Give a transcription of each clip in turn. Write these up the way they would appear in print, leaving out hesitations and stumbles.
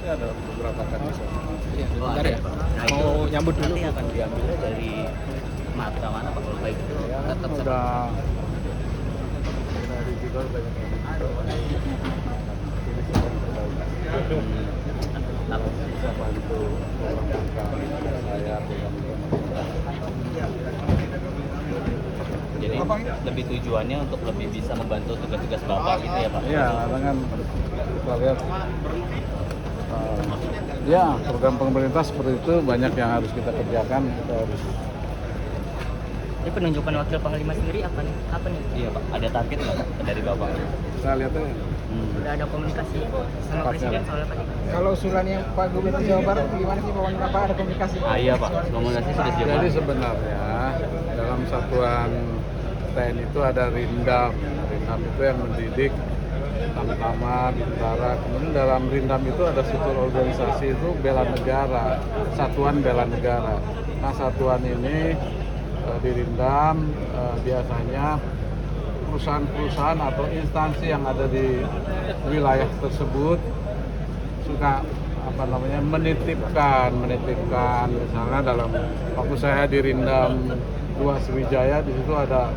ini ada beberapa kandidat. Iya, Oh, bentar ada ya. Pak. Mau nyambut dulu. Nanti akan diambilnya dari mata mana Pak kalau baik itu tetap Udah digital banyak yang bisa bantu orang angka saya dengan jadi lebih tujuannya untuk lebih bisa membantu tugas-tugas Bapak gitu ya Pak. iya dengan kita lihat ya program pemerintah seperti itu banyak yang harus kita kerjakan. Kita harus Ini penunjukan wakil panglima sendiri apa nih? Iya Pak, ada target nggak Pak dari Bapak? kita lihat aja. Udah ada komunikasi sama presiden soal apa nih? Kalau usulannya Pak Gubernur Jawa Barat gimana sih Pak? Apa ada komunikasi? Iya Pak, komunikasi sudah sejauh Jadi mana? sebenarnya dalam satuan TNI itu ada Rindam. Rindam itu yang mendidik Tamtama, Bintara. Kemudian dalam Rindam itu ada struktur organisasi itu bela negara, Satuan Bela Negara. Nah satuan ini di Rindam biasanya perusahaan-perusahaan atau instansi yang ada di wilayah tersebut suka menitipkan misalnya dalam waktu saya di Rindam 2 Sriwijaya di situ ada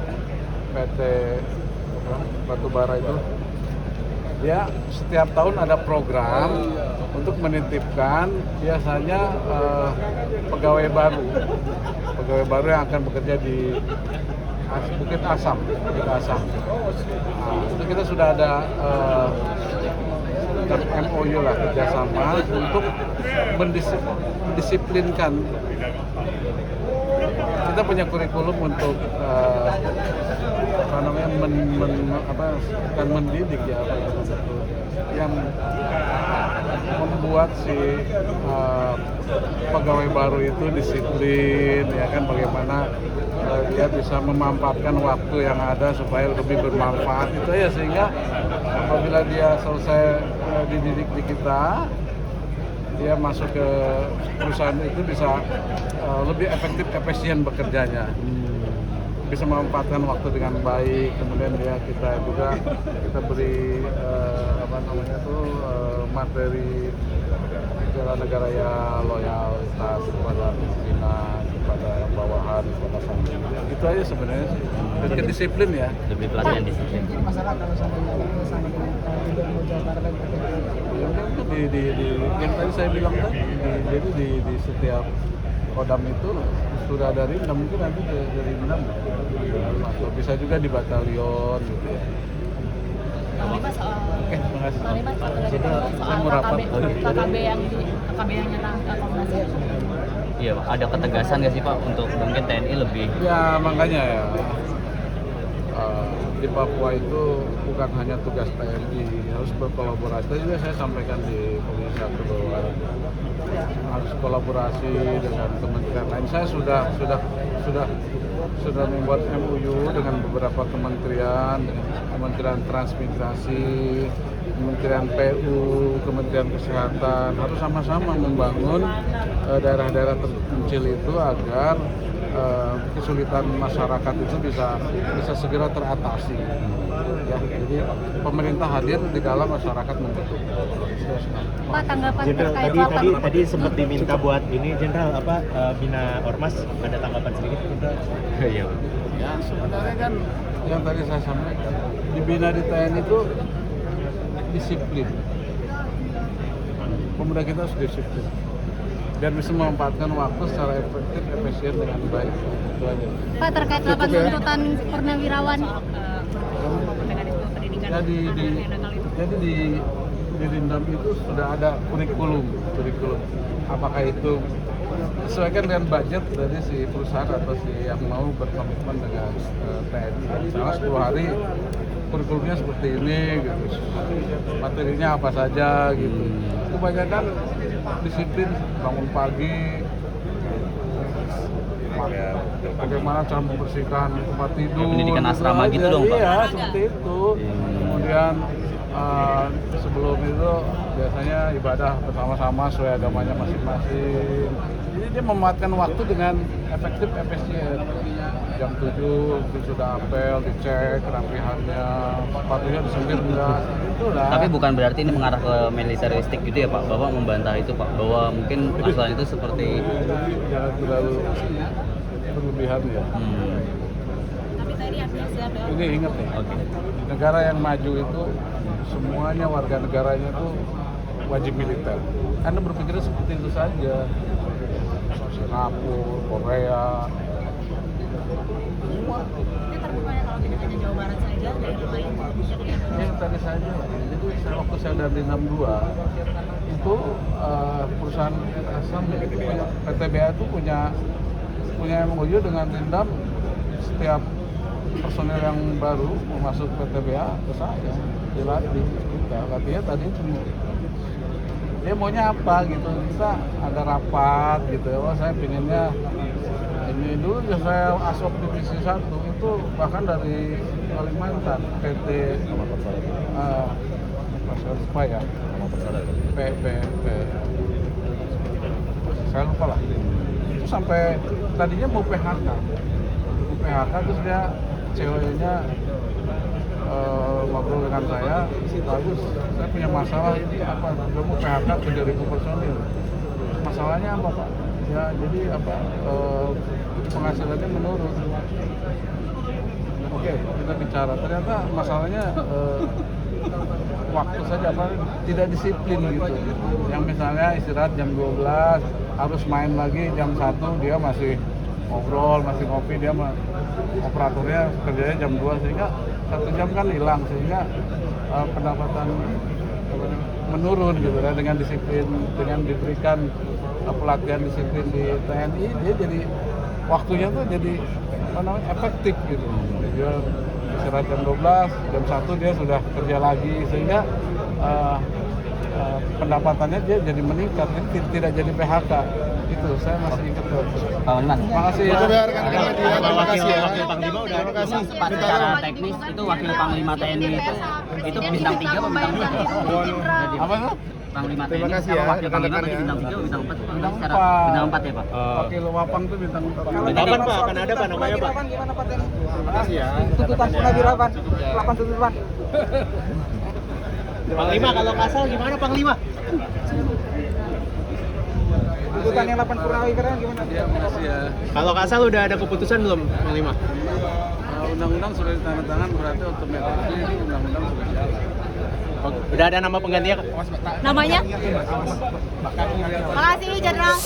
PT Batubara itu ya setiap tahun ada program untuk menitipkan biasanya pegawai baru yang akan bekerja di Bukit Asam. Nah, itu kita sudah ada MOU lah kerjasama untuk mendisiplinkan. Kita punya kurikulum untuk mendidik ya yang membuat si pegawai baru itu disiplin ya kan bagaimana dia bisa memanfaatkan waktu yang ada supaya lebih bermanfaat itu ya sehingga apabila dia selesai dididik di kita dia masuk ke perusahaan itu bisa lebih efektif efisien bekerjanya bisa memanfaatkan waktu dengan baik kemudian kita beri materi bela negara ya loyalitas kepada pimpinan kepada bawahan kepada sambil itu aja sebenarnya sih dan kedisiplin ya Lebih pelatihan disiplin. Jadi masalah kalau seandainya bersama dengan Gubernur Jawa Barat dan yang tadi saya bilang tadi jadi di setiap kodam itu sudah ada Rindam mungkin nanti dari Rindam atau bisa juga di batalion gitu ya. Panglima soal Oke, terima kasih. Panglima soal Saya mau rapat. KKB yang nyerang ke Komnas. Iya Pak, ada ketegasan nggak sih Pak untuk mungkin TNI lebih Ya makanya ya di Papua itu bukan hanya tugas TNI harus berkolaborasi. Tadi juga saya sampaikan di Komisi 1 bahwa harus kolaborasi dengan kementerian lain. Saya sudah membuat MOU dengan beberapa kementerian, dengan Kementerian Transmigrasi, Kementerian PU, Kementerian Kesehatan harus sama-sama membangun daerah-daerah terpencil itu agar kesulitan masyarakat itu bisa segera teratasi. Ya, jadi pemerintah hadir di dalam masyarakat membutuhkan. Pak, tanggapan Jenderal terkait tadi sempat diminta buat ini Jenderal bina ormas ada tanggapan sedikit Jenderal? Iya Pak. Ya sebenarnya kan yang tadi saya sampaikan dibina di TNI itu disiplin. Pemuda kita harus disiplin dan bisa memanfaatkan waktu secara efektif, efisien dengan baik. Itu aja. Pak, terkait 8 tuntutan purnawirawan Jadi di Rindam itu sudah ada kurikulum. Apakah itu disesuaikan dengan budget dari si perusahaan atau si yang mau berkomitmen dengan TNI. Misalnya 10 hari kurikulumnya seperti ini, gitu. Materinya apa saja, gitu. Kebanyakan disiplin bangun pagi, bagaimana cara membersihkan tempat tidur. Pendidikan asrama gitu dong Pak? Iya, seperti itu. Kemudian sebelum itu biasanya ibadah bersama-sama sesuai agamanya masing-masing. Jadi dia memanfaatkan waktu dengan efektif, efisien. jam 7 itu sudah apel, dicek rapihannya, patuhnya disembir enggak, itulah. Tapi bukan berarti ini mengarah ke militeristik gitu ya Pak. Bapak membantah itu Pak, bahwa mungkin masalah itu seperti Jangan terlalu berlebihan ya. Tapi tadi artinya siap ya. Ini ingat nih, Oke. di negara yang maju itu semuanya warga negaranya itu wajib militer. Anda berpikirnya seperti itu saja. Singapura, Korea, semua. Ini terbukanya kalau tidak hanya Jawa Barat saja, daerah lain bisa kelihatan. Yang tadi saja. Jadi waktu saya dari 62 itu perusahaan asam PTBA itu punya MOU dengan Rindam. Setiap personel yang baru mau masuk PTBA ke saya dilatih. Kita latihnya tadi cuma dia maunya apa gitu, kita ada rapat gitu ya. Oh, saya pinginnya ini dulu saya asop divisi 1 itu bahkan dari Kalimantan PT apa ya saya lupa lah itu sampai tadinya mau PHK terus dia ceweknya ngobrol dengan saya, bagus, saya punya masalah ini apa, saya mau PHK 3.000 personil. Masalahnya apa Pak? Ya jadi apa, penghasilannya menurun. Oke, kita bicara, ternyata masalahnya waktu saja apa, tidak disiplin gitu. Yang misalnya istirahat jam 12, harus main lagi jam 1, dia masih ngobrol, masih ngopi, dia operatornya kerjanya jam 2, sehingga 1 jam kan hilang, sehingga pendapatan menurun gitu ya. Dengan disiplin, dengan diberikan pelatihan disiplin di TNI, dia jadi waktunya tuh jadi apa namanya, efektif gitu. Dia istirahat jam 12, jam 1 dia sudah kerja lagi, sehingga pendapatannya dia jadi meningkat, jadi tidak jadi PHK. Itu saya masih ingat tuh. Pak Menman. Makasih ya. Terima kasih ya. Panglima udah Terima kasih. Pak, secara teknis itu wakil Panglima TNI itu bintang 3 atau bintang 4? Apa tuh? Panglima Terima TNI kasih kalau ya, wakil Panglima rekan-rekan berarti ya. bintang 3 atau bintang 4? Bintang Secara 4. bintang 4 ya Pak? Wakil Wapang tuh bintang 4. Kapan Pak? Akan ada Pak namanya Pak? Gimana Pak TNI? Terima kasih ya. Tuntutan purnawirawan, lakukan tuntutan. Panglima kalau kasal gimana Panglima? Tuntutan yang 8 purnawirawan gimana? Ya, makasih ya. Kalau kasal udah ada keputusan belum Panglima? Undang-undang sudah ditandatangan, berarti otomatis ini undang-undang sudah jalan. Udah ada nama penggantinya? Namanya? Makasih, Jenderal.